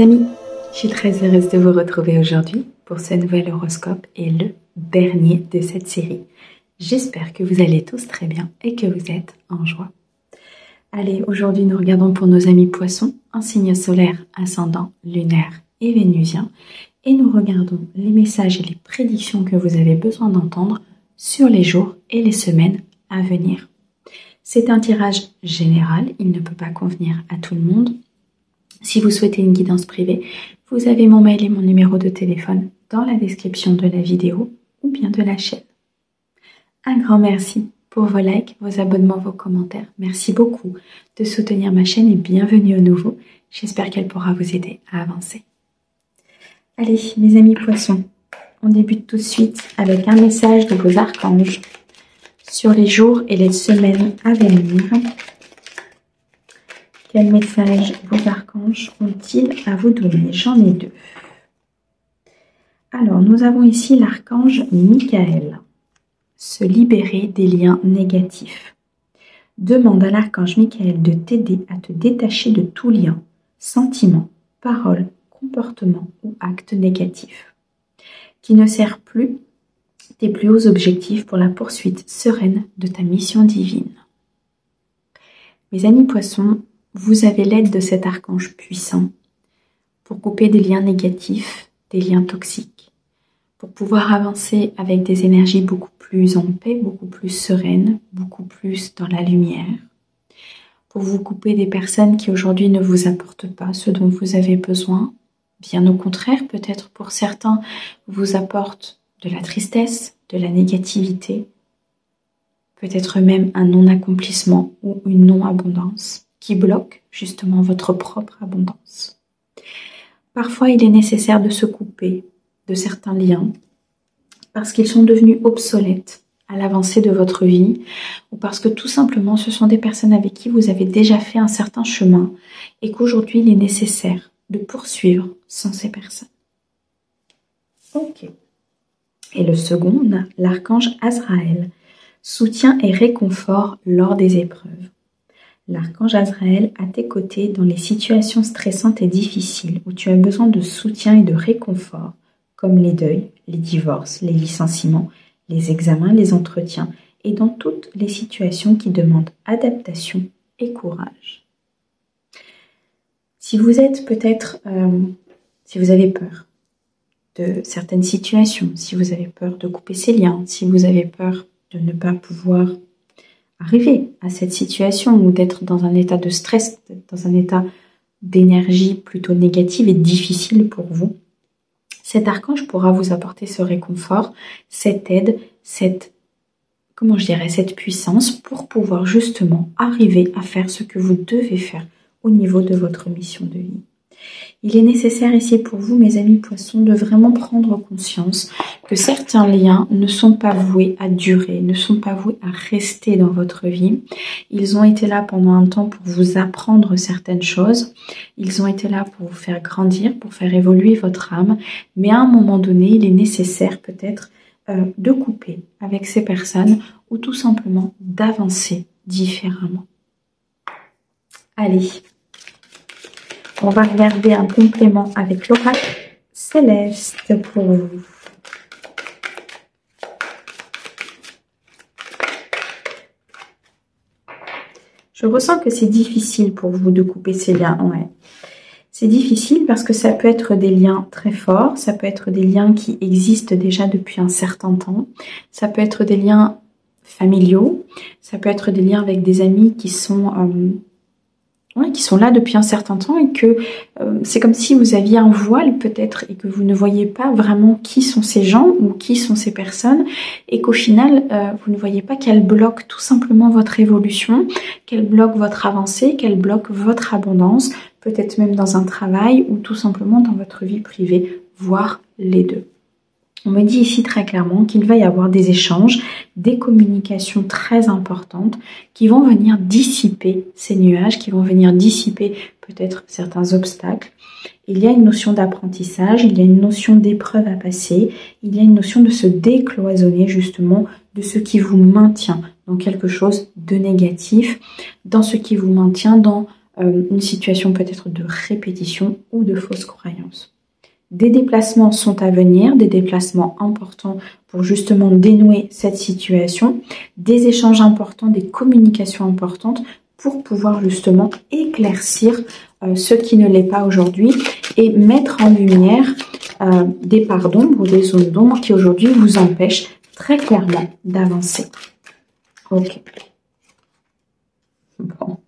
Amis, je suis très heureuse de vous retrouver aujourd'hui pour ce nouvel horoscope et le dernier de cette série. J'espère que vous allez tous très bien et que vous êtes en joie. Allez, aujourd'hui nous regardons pour nos amis poissons, un signe solaire, ascendant, lunaire et vénusien, et nous regardons les messages et les prédictions que vous avez besoin d'entendre sur les jours et les semaines à venir. C'est un tirage général, il ne peut pas convenir à tout le monde. Si vous souhaitez une guidance privée, vous avez mon mail et mon numéro de téléphone dans la description de la vidéo ou bien de la chaîne. Un grand merci pour vos likes, vos abonnements, vos commentaires. Merci beaucoup de soutenir ma chaîne et bienvenue au nouveau. J'espère qu'elle pourra vous aider à avancer. Allez, mes amis poissons, on débute tout de suite avec un message de vos archanges sur les jours et les semaines à venir. Quel message vos archanges ont-ils à vous donner? J'en ai deux. Alors, nous avons ici l'archange Michael. Se libérer des liens négatifs. Demande à l'archange Michael de t'aider à te détacher de tout lien, sentiment, parole, comportement ou acte négatif, qui ne sert plus tes plus hauts objectifs pour la poursuite sereine de ta mission divine. Mes amis poissons, vous avez l'aide de cet archange puissant pour couper des liens négatifs, des liens toxiques, pour pouvoir avancer avec des énergies beaucoup plus en paix, beaucoup plus sereines, beaucoup plus dans la lumière, pour vous couper des personnes qui aujourd'hui ne vous apportent pas ce dont vous avez besoin, bien au contraire, peut-être pour certains, vous apportent de la tristesse, de la négativité, peut-être même un non-accomplissement ou une non-abondance qui bloque justement votre propre abondance. Parfois, il est nécessaire de se couper de certains liens parce qu'ils sont devenus obsolètes à l'avancée de votre vie ou parce que tout simplement ce sont des personnes avec qui vous avez déjà fait un certain chemin et qu'aujourd'hui il est nécessaire de poursuivre sans ces personnes. Ok. Et le second, on a l'archange Azraël, soutien et réconfort lors des épreuves. L'archange Azraël à tes côtés dans les situations stressantes et difficiles où tu as besoin de soutien et de réconfort, comme les deuils, les divorces, les licenciements, les examens, les entretiens et dans toutes les situations qui demandent adaptation et courage. Si vous êtes peut-être, si vous avez peur de certaines situations, si vous avez peur de couper ces liens, si vous avez peur de ne pas pouvoir arriver à cette situation ou d'être dans un état de stress, dans un état d'énergie plutôt négative et difficile pour vous, cet archange pourra vous apporter ce réconfort, cette aide, cette puissance pour pouvoir justement arriver à faire ce que vous devez faire au niveau de votre mission de vie. Il est nécessaire ici pour vous, mes amis poissons, de vraiment prendre conscience que certains liens ne sont pas voués à durer, ne sont pas voués à rester dans votre vie. Ils ont été là pendant un temps pour vous apprendre certaines choses. Ils ont été là pour vous faire grandir, pour faire évoluer votre âme. Mais à un moment donné, il est nécessaire peut-être de couper avec ces personnes ou tout simplement d'avancer différemment. Allez. On va regarder un complément avec l'oracle céleste pour vous. Je ressens que c'est difficile pour vous de couper ces liens. Ouais. C'est difficile parce que ça peut être des liens très forts, ça peut être des liens qui existent déjà depuis un certain temps, ça peut être des liens familiaux, ça peut être des liens avec des amis qui sont là depuis un certain temps et que c'est comme si vous aviez un voile peut-être et que vous ne voyez pas vraiment qui sont ces gens ou qui sont ces personnes et qu'au final vous ne voyez pas qu'elles bloquent tout simplement votre évolution, qu'elles bloquent votre avancée, qu'elles bloquent votre abondance, peut-être même dans un travail ou tout simplement dans votre vie privée, voire les deux. On me dit ici très clairement qu'il va y avoir des échanges, des communications très importantes qui vont venir dissiper ces nuages, qui vont venir dissiper peut-être certains obstacles. Il y a une notion d'apprentissage, il y a une notion d'épreuve à passer, il y a une notion de se décloisonner justement de ce qui vous maintient dans quelque chose de négatif, dans ce qui vous maintient dans une situation peut-être de répétition ou de fausse croyance. Des déplacements sont à venir, des déplacements importants pour justement dénouer cette situation, des échanges importants, des communications importantes pour pouvoir justement éclaircir ce qui ne l'est pas aujourd'hui et mettre en lumière des parts d'ombre ou des zones d'ombre qui aujourd'hui vous empêchent très clairement d'avancer. Ok. Bon.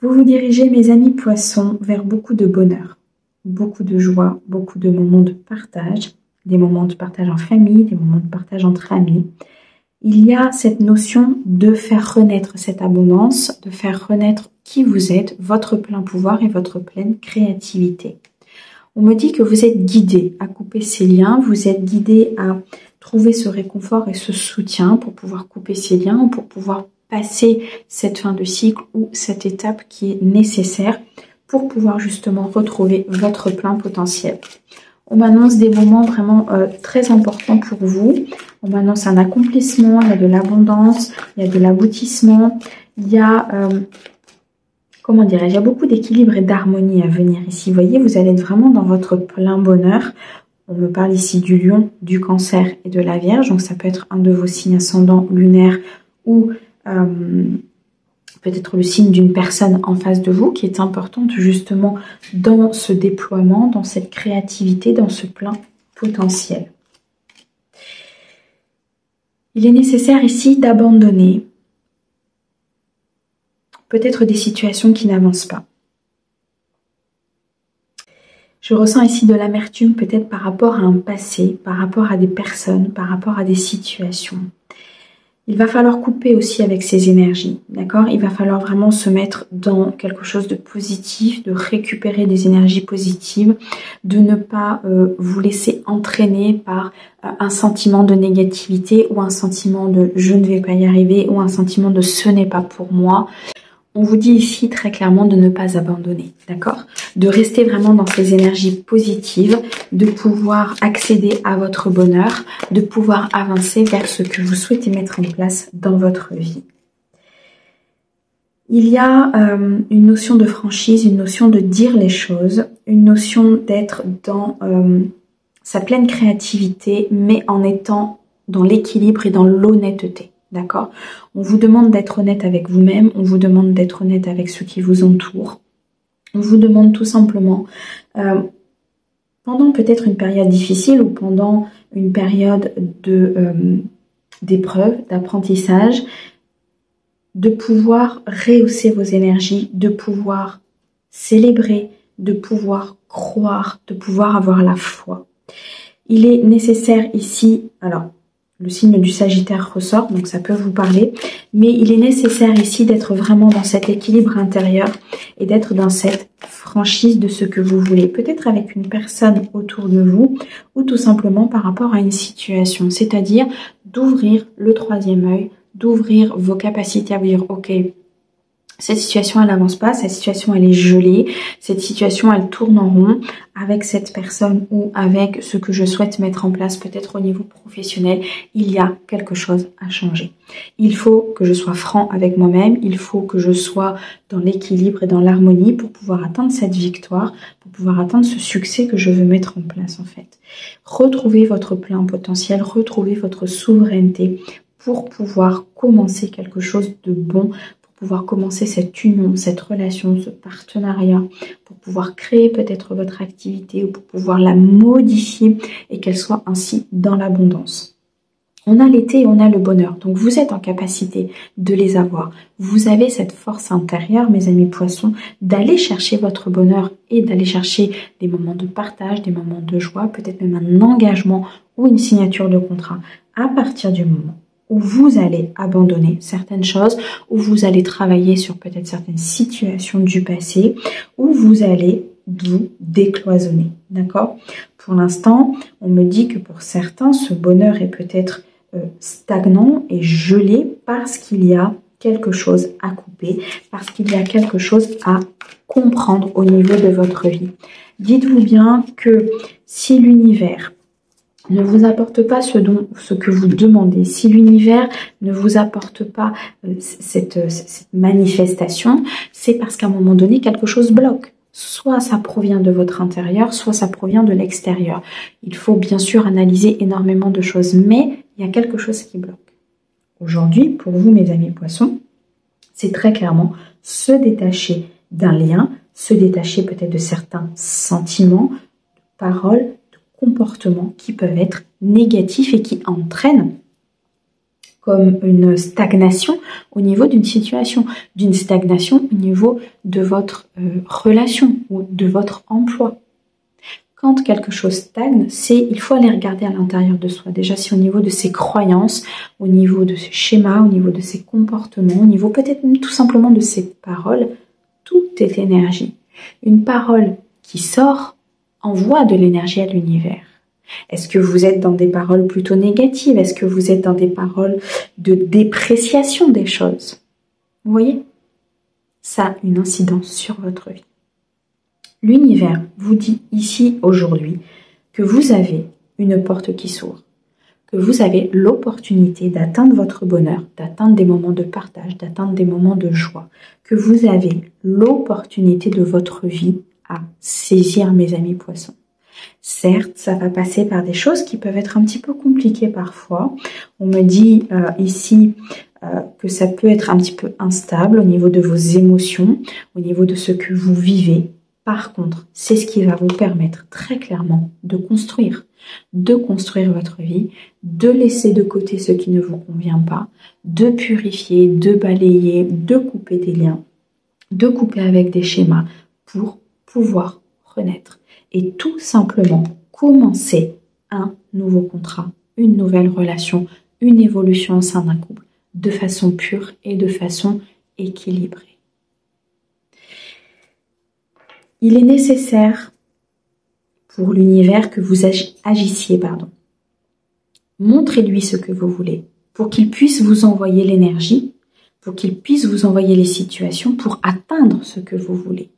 Vous vous dirigez, mes amis poissons, vers beaucoup de bonheur, beaucoup de joie, beaucoup de moments de partage, des moments de partage en famille, des moments de partage entre amis. Il y a cette notion de faire renaître cette abondance, de faire renaître qui vous êtes, votre plein pouvoir et votre pleine créativité. On me dit que vous êtes guidé à couper ces liens, vous êtes guidé à trouver ce réconfort et ce soutien pour pouvoir couper ces liens, pour pouvoir passer cette fin de cycle ou cette étape qui est nécessaire pour pouvoir justement retrouver votre plein potentiel. On m'annonce des moments vraiment très importants pour vous. On m'annonce un accomplissement, il y a de l'abondance, il y a de l'aboutissement, il y a, comment dirais-je, il y a beaucoup d'équilibre et d'harmonie à venir ici. Vous voyez, vous allez être vraiment dans votre plein bonheur. On me parle ici du lion, du cancer et de la vierge. Donc ça peut être un de vos signes ascendants lunaires ou peut-être le signe d'une personne en face de vous qui est importante justement dans ce déploiement, dans cette créativité, dans ce plein potentiel. Il est nécessaire ici d'abandonner peut-être des situations qui n'avancent pas. Je ressens ici de l'amertume peut-être par rapport à un passé, par rapport à des personnes, par rapport à des situations. Il va falloir couper aussi avec ces énergies, d'accord? Il va falloir vraiment se mettre dans quelque chose de positif, de récupérer des énergies positives, de ne pas vous laisser entraîner par un sentiment de négativité ou un sentiment de « je ne vais pas y arriver » ou un sentiment de « ce n'est pas pour moi ». On vous dit ici très clairement de ne pas abandonner, d'accord? De rester vraiment dans ces énergies positives, de pouvoir accéder à votre bonheur, de pouvoir avancer vers ce que vous souhaitez mettre en place dans votre vie. Il y a une notion de franchise, une notion de dire les choses, une notion d'être dans sa pleine créativité, mais en étant dans l'équilibre et dans l'honnêteté. D'accord? On vous demande d'être honnête avec vous-même, on vous demande d'être honnête avec ceux qui vous entourent. On vous demande tout simplement, pendant peut-être une période difficile ou pendant une période d'épreuve, d'apprentissage, de pouvoir rehausser vos énergies, de pouvoir célébrer, de pouvoir croire, de pouvoir avoir la foi. Il est nécessaire ici, alors, le signe du Sagittaire ressort, donc ça peut vous parler. Mais il est nécessaire ici d'être vraiment dans cet équilibre intérieur et d'être dans cette franchise de ce que vous voulez. Peut-être avec une personne autour de vous ou tout simplement par rapport à une situation. C'est-à-dire d'ouvrir le troisième œil, d'ouvrir vos capacités à vous dire « Ok, cette situation, elle n'avance pas, cette situation, elle est gelée, cette situation, elle tourne en rond avec cette personne ou avec ce que je souhaite mettre en place, peut-être au niveau professionnel, il y a quelque chose à changer. Il faut que je sois franc avec moi-même, il faut que je sois dans l'équilibre et dans l'harmonie pour pouvoir atteindre cette victoire, pour pouvoir atteindre ce succès que je veux mettre en place en fait. Retrouvez votre plein potentiel, retrouvez votre souveraineté pour pouvoir commencer quelque chose de bon, pouvoir commencer cette union, cette relation, ce partenariat, pour pouvoir créer peut-être votre activité ou pour pouvoir la modifier et qu'elle soit ainsi dans l'abondance. On a l'été et on a le bonheur, donc vous êtes en capacité de les avoir. Vous avez cette force intérieure, mes amis poissons, d'aller chercher votre bonheur et d'aller chercher des moments de partage, des moments de joie, peut-être même un engagement ou une signature de contrat à partir du moment où vous allez abandonner certaines choses, où vous allez travailler sur peut-être certaines situations du passé, où vous allez vous décloisonner, d'accord? Pour l'instant, on me dit que pour certains, ce bonheur est peut-être stagnant et gelé parce qu'il y a quelque chose à couper, parce qu'il y a quelque chose à comprendre au niveau de votre vie. Dites-vous bien que si l'univers ne vous apporte pas ce que vous demandez, si l'univers ne vous apporte pas cette manifestation, c'est parce qu'à un moment donné, quelque chose bloque. Soit ça provient de votre intérieur, soit ça provient de l'extérieur. Il faut bien sûr analyser énormément de choses, mais il y a quelque chose qui bloque. Aujourd'hui, pour vous, mes amis poissons, c'est très clairement se détacher d'un lien, se détacher peut-être de certains sentiments, de paroles, de comportements qui peuvent être négatifs et qui entraînent comme une stagnation au niveau d'une situation, d'une stagnation au niveau de votre relation ou de votre emploi. Quand quelque chose stagne, il faut aller regarder à l'intérieur de soi. Déjà, si au niveau de ses croyances, au niveau de ses schémas, au niveau de ses comportements, au niveau peut-être même tout simplement de ses paroles, tout est énergie. Une parole qui sort envoie de l'énergie à l'univers. Est-ce que vous êtes dans des paroles plutôt négatives? Est-ce que vous êtes dans des paroles de dépréciation des choses? Vous voyez? Ça a une incidence sur votre vie. L'univers vous dit ici, aujourd'hui, que vous avez une porte qui s'ouvre, que vous avez l'opportunité d'atteindre votre bonheur, d'atteindre des moments de partage, d'atteindre des moments de joie, que vous avez l'opportunité de votre vie à saisir, mes amis poissons. Certes, ça va passer par des choses qui peuvent être un petit peu compliquées parfois. On me dit ici que ça peut être un petit peu instable au niveau de vos émotions, au niveau de ce que vous vivez. Par contre, c'est ce qui va vous permettre très clairement de construire votre vie, de laisser de côté ce qui ne vous convient pas, de purifier, de balayer, de couper des liens, de couper avec des schémas pour pouvoir renaître. Et tout simplement commencer un nouveau contrat, une nouvelle relation, une évolution au sein d'un couple, de façon pure et de façon équilibrée. Il est nécessaire pour l'univers que vous agissiez. Montrez-lui ce que vous voulez pour qu'il puisse vous envoyer l'énergie, pour qu'il puisse vous envoyer les situations pour atteindre ce que vous voulez.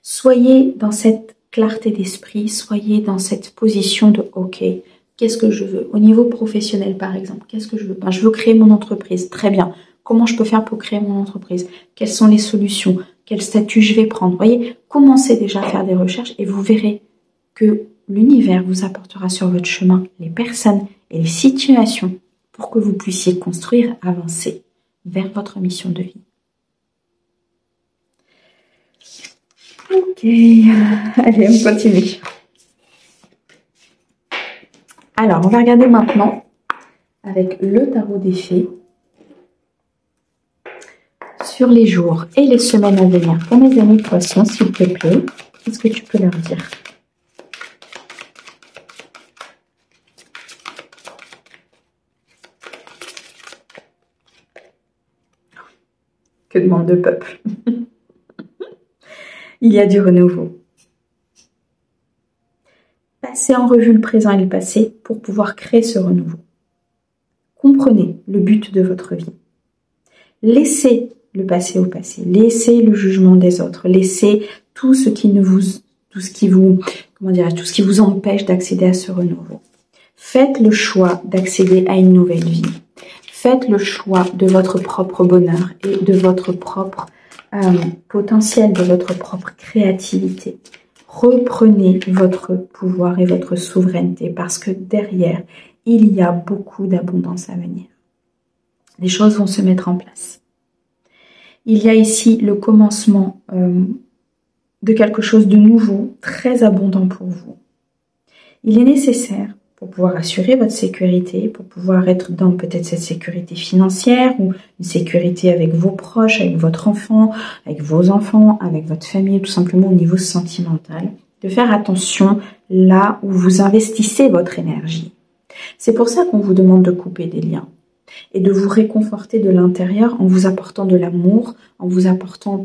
Soyez dans cette clarté d'esprit, soyez dans cette position de « ok, qu'est-ce que je veux ?» Au niveau professionnel par exemple, qu'est-ce que je veux? Je veux créer mon entreprise, très bien. Comment je peux faire pour créer mon entreprise? Quelles sont les solutions? Quel statut je vais prendre? Vous voyez, commencez déjà à faire des recherches et vous verrez que l'univers vous apportera sur votre chemin les personnes et les situations pour que vous puissiez construire, avancer vers votre mission de vie. Ok, allez, on continue. Alors, on va regarder maintenant avec le tarot des fées sur les jours et les semaines à venir. Pour mes amis poissons, s'il te plaît, qu'est-ce que tu peux leur dire? Que demande le peuple? Il y a du renouveau. Passez en revue le présent et le passé pour pouvoir créer ce renouveau. Comprenez le but de votre vie. Laissez le passé au passé. Laissez le jugement des autres. Laissez tout ce qui vous empêche d'accéder à ce renouveau. Faites le choix d'accéder à une nouvelle vie. Faites le choix de votre propre bonheur et de votre propre potentiel, de votre propre créativité. Reprenez votre pouvoir et votre souveraineté parce que derrière, il y a beaucoup d'abondance à venir. Les choses vont se mettre en place. Il y a ici le commencement de quelque chose de nouveau, très abondant pour vous. Il est nécessaire pour pouvoir assurer votre sécurité, pour pouvoir être dans peut-être cette sécurité financière ou une sécurité avec vos proches, avec votre enfant, avec vos enfants, avec votre famille, tout simplement au niveau sentimental, de faire attention là où vous investissez votre énergie. C'est pour ça qu'on vous demande de couper des liens et de vous réconforter de l'intérieur en vous apportant de l'amour, en vous apportant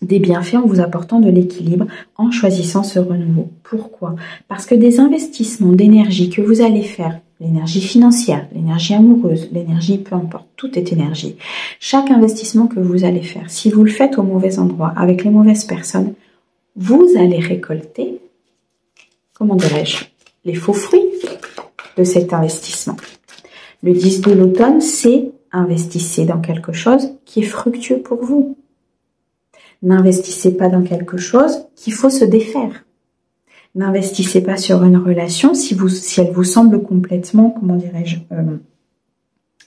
des bienfaits, en vous apportant de l'équilibre, en choisissant ce renouveau. Pourquoi? Parce que des investissements d'énergie que vous allez faire, l'énergie financière, l'énergie amoureuse, l'énergie, peu importe, tout est énergie. Chaque investissement que vous allez faire, si vous le faites au mauvais endroit, avec les mauvaises personnes, vous allez récolter, comment dirais-je, les faux fruits. de cet investissement. Le 10 de l'automne, c'est investissez dans quelque chose qui est fructueux pour vous. N'investissez pas dans quelque chose qu'il faut se défaire. N'investissez pas sur une relation si elle vous semble complètement, comment dirais-je,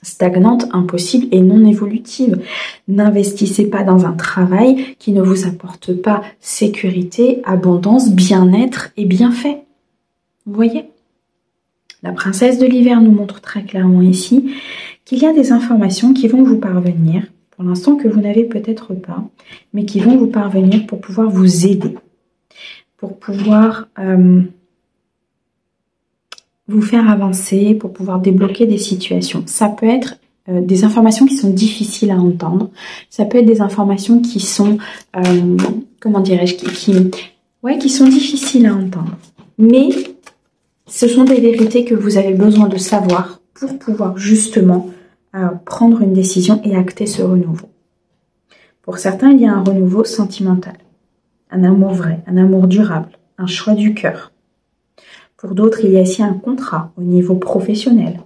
stagnante, impossible et non évolutive. N'investissez pas dans un travail qui ne vous apporte pas sécurité, abondance, bien-être et bienfait. Vous voyez ? La princesse de l'hiver nous montre très clairement ici qu'il y a des informations qui vont vous parvenir, pour l'instant que vous n'avez peut-être pas, mais qui vont vous parvenir pour pouvoir vous aider, pour pouvoir vous faire avancer, pour pouvoir débloquer des situations. Ça peut être des informations qui sont difficiles à entendre, ça peut être des informations qui sont, comment dirais-je, qui sont difficiles à entendre. Mais ce sont des vérités que vous avez besoin de savoir pour pouvoir justement prendre une décision et acter ce renouveau. Pour certains, il y a un renouveau sentimental, un amour vrai, un amour durable, un choix du cœur. Pour d'autres, il y a ici un contrat au niveau professionnel,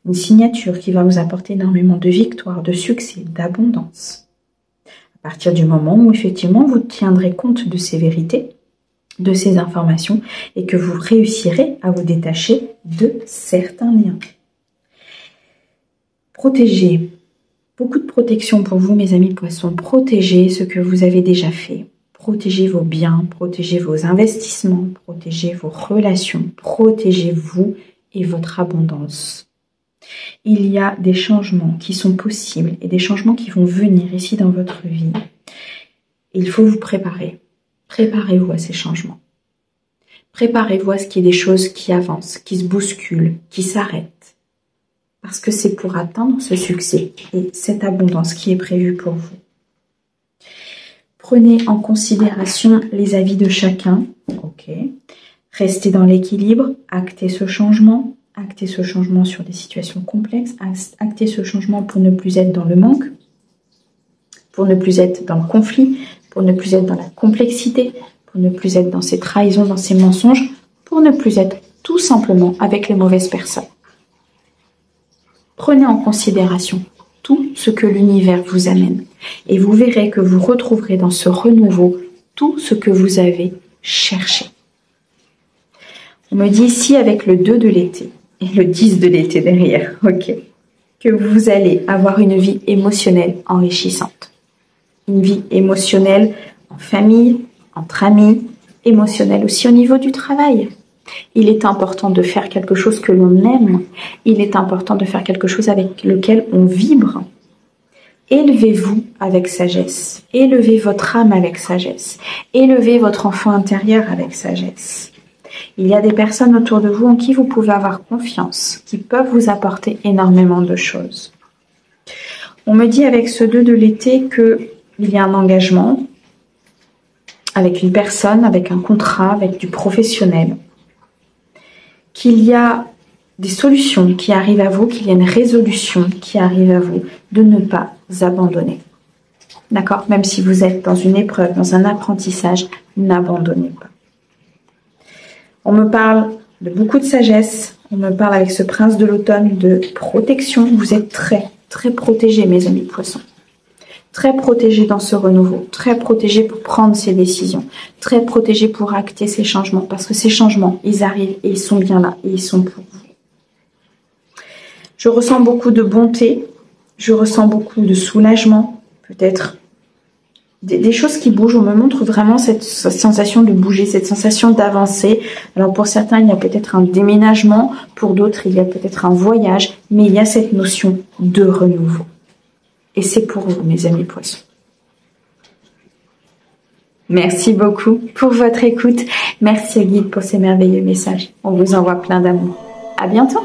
une signature qui va vous apporter énormément de victoires, de succès, d'abondance. À partir du moment où effectivement vous tiendrez compte de ces vérités, de ces informations et que vous réussirez à vous détacher de certains liens. Protégez. Beaucoup de protection pour vous, mes amis poissons. Protégez ce que vous avez déjà fait. Protégez vos biens, protégez vos investissements, protégez vos relations, protégez-vous et votre abondance. Il y a des changements qui sont possibles et des changements qui vont venir ici dans votre vie. Il faut vous préparer. Préparez-vous à ces changements. Préparez-vous à ce qu'il y ait des choses qui avancent, qui se bousculent, qui s'arrêtent. Parce que c'est pour atteindre ce succès et cette abondance qui est prévue pour vous. Prenez en considération les avis de chacun. Ok. Restez dans l'équilibre, actez ce changement sur des situations complexes, actez ce changement pour ne plus être dans le manque, pour ne plus être dans le conflit, pour ne plus être dans la complexité, pour ne plus être dans ces trahisons, dans ces mensonges, pour ne plus être tout simplement avec les mauvaises personnes. Prenez en considération tout ce que l'univers vous amène et vous verrez que vous retrouverez dans ce renouveau tout ce que vous avez cherché. On me dit ici avec le 2 de l'été et le 10 de l'été derrière, ok, que vous allez avoir une vie émotionnelle enrichissante. Une vie émotionnelle en famille, entre amis, émotionnelle aussi au niveau du travail. Il est important de faire quelque chose que l'on aime. Il est important de faire quelque chose avec lequel on vibre. Élevez-vous avec sagesse. Élevez votre âme avec sagesse. Élevez votre enfant intérieur avec sagesse. Il y a des personnes autour de vous en qui vous pouvez avoir confiance, qui peuvent vous apporter énormément de choses. On me dit avec ce 2 de l'été qu'il y a un engagement avec une personne, avec un contrat, avec du professionnel. Qu'il y a des solutions qui arrivent à vous, qu'il y a une résolution qui arrive à vous, de ne pas abandonner. D'accord ? Même si vous êtes dans une épreuve, dans un apprentissage, n'abandonnez pas. On me parle de beaucoup de sagesse, on me parle avec ce prince de l'automne de protection. Vous êtes très, très protégés, mes amis poissons. Très protégés dans ce renouveau, très protégés pour prendre ces décisions, très protégés pour acter ces changements, parce que ces changements, ils arrivent et ils sont bien là, et ils sont pour vous. Je ressens beaucoup de bonté, je ressens beaucoup de soulagement, peut-être des choses qui bougent. On me montre vraiment cette sensation de bouger, cette sensation d'avancer. Alors pour certains, il y a peut-être un déménagement, pour d'autres, il y a peut-être un voyage, mais il y a cette notion de renouveau. Et c'est pour vous, mes amis poissons. Merci beaucoup pour votre écoute. Merci au guide pour ces merveilleux messages. On vous envoie plein d'amour. À bientôt.